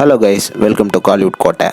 Hello guys, welcome to Kollywood கோட்டை.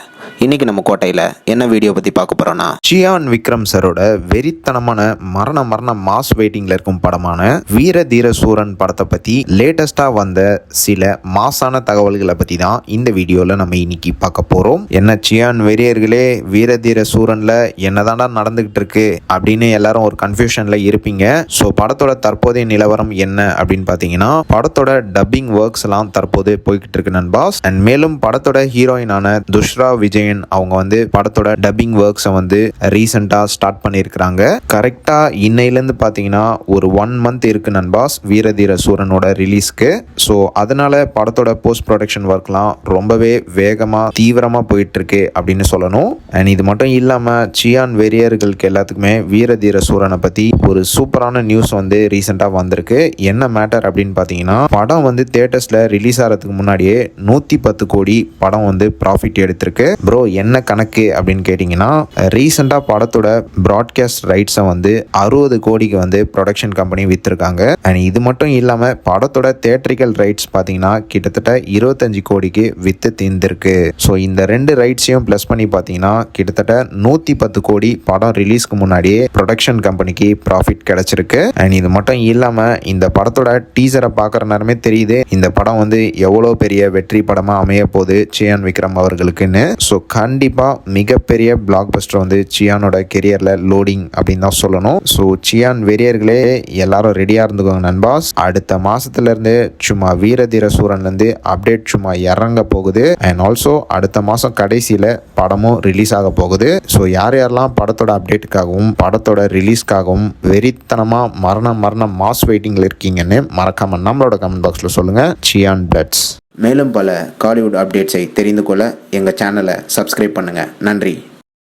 இன்றைக்கி நம்ம கோட்டையில் என்ன வீடியோ பற்றி பார்க்க போகிறோன்னா, சியான் விக்ரம் சரோட வெறித்தனமான மரண மாஸ் வெயிட்டிங்கில் இருக்கும் படமான வீர தீர சூரன் படத்தை பற்றி லேட்டஸ்ட்டாக வந்த சில மாசான தகவல்களை பற்றி தான் இந்த வீடியோவில் நம்ம இன்னைக்கு பார்க்க போகிறோம். என்ன சியான் வெறியர்களே, வீர தீர சூரனில் என்னதாண்டா நடந்துக்கிட்டு இருக்கு அப்படின்னு எல்லாரும் ஒரு கன்ஃபியூஷனில் இருப்பீங்க. ஸோ படத்தோட தற்போதைய நிலவரம் என்ன அப்படின்னு பார்த்தீங்கன்னா, படத்தோட டப்பிங் ஒர்க்ஸ் எல்லாம் தற்போது போய்கிட்டு இருக்கு நண்பாஸ். அண்ட் மேலும் படத்தோட ஹீரோயினான துஷ்ரா விஜயன் அவங்க வந்து படத்தோட டப்பிங் ஒர்க்ஸை வந்து ரீசெண்டாக ஸ்டார்ட் பண்ணியிருக்கிறாங்க. கரெக்டாக இன்னையிலேருந்து பார்த்தீங்கன்னா ஒரு 1 month இருக்கு நண்பாஸ் வீரதீர சூரனோட ரிலீஸ்க்கு. ஸோ அதனால படத்தோட போஸ்ட் ப்ரொடக்ஷன் ஒர்க்லாம் ரொம்பவே வேகமாக தீவிரமாக போயிட்டு இருக்கு அப்படின்னு சொல்லணும். அண்ட் இது மட்டும் இல்லாமல் சியான் வெறியர்களுக்கு எல்லாத்துக்குமே வீரதீர சூரனை பற்றி ஒரு சூப்பரான நியூஸ் வந்து ரீசெண்டாக வந்திருக்கு. என்ன மேட்டர் அப்படின்னு பார்த்தீங்கன்னா, படம் வந்து தியேட்டர்ஸில் ரிலீஸ் ஆகிறதுக்கு முன்னாடியே 110 கோடி படம் வந்து ப்ராஃபிட் எடுத்திருக்கு. ப்ரோ என்ன கணக்கு அப்படின்னு கேட்டிங்கன்னா, ரீசெண்டாக படத்தோட ப்ராட்காஸ்ட் ரைட்ஸை வந்து 60 கோடிக்கு வந்து ப்ரொடக்ஷன் கம்பெனி விற்றுருக்காங்க. அண்ட் இது மட்டும் இல்லாமல் படத்தோட தியேட்ரிக்கல் ரைட்ஸ் பார்த்தீங்கன்னா கிட்டத்தட்ட 25 கோடிக்கு விற்று தீர்ந்திருக்கு. ஸோ இந்த 2 ரைட்ஸையும் ப்ளஸ் பண்ணி பார்த்தீங்கன்னா கிட்டத்தட்ட 110 கோடி படம் ரிலீஸ்க்கு முன்னாடியே ப்ரொடக்ஷன் கம்பெனிக்கு ப்ராஃபிட் கிடைச்சிருக்கு. அண்ட் இது மட்டும் இல்லாமல் இந்த படத்தோட டீசரை பார்க்குற நேரமே தெரியுது இந்த படம் வந்து எவ்வளோ பெரிய வெற்றி படமாக அமைய போகுது சியான் விக்ரம் அவர்களுக்குன்னு. ஸோ கண்டிப்பாக மிகப்பெரிய பிளாக் பஸ்டர் வந்து சியானோட கெரியரில் லோடிங் அப்படின்னு தான் சொல்லணும். ஸோ சியான் வெறியர்களே எல்லாரும் ரெடியாக இருந்துக்கோங்க நண்பாஸ். அடுத்த மாதத்துலேருந்து சும்மா வீரதீர சூரன்லேருந்து அப்டேட் சும்மா இறங்க போகுது. அண்ட் ஆல்சோ அடுத்த மாதம் கடைசியில் படமும் ரிலீஸ் ஆக போகுது. ஸோ யாரெல்லாம் படத்தோட அப்டேட்டுக்காகவும் படத்தோட ரிலீஸ்க்காகவும் வெறித்தனமாக மரண மாஸ் வெயிட்டிங்கில் இருக்கீங்கன்னு மறக்காமல் நம்மளோட கமெண்ட் பாக்ஸில் சொல்லுங்கள். சியான் பிளட்ஸ். மேலும் பல காலிவுட் அப்டேட்ஸை தெரிந்து கொள்ள எங்கள் சேனலை சப்ஸ்கிரைப் பண்ணுங்கள். நன்றி.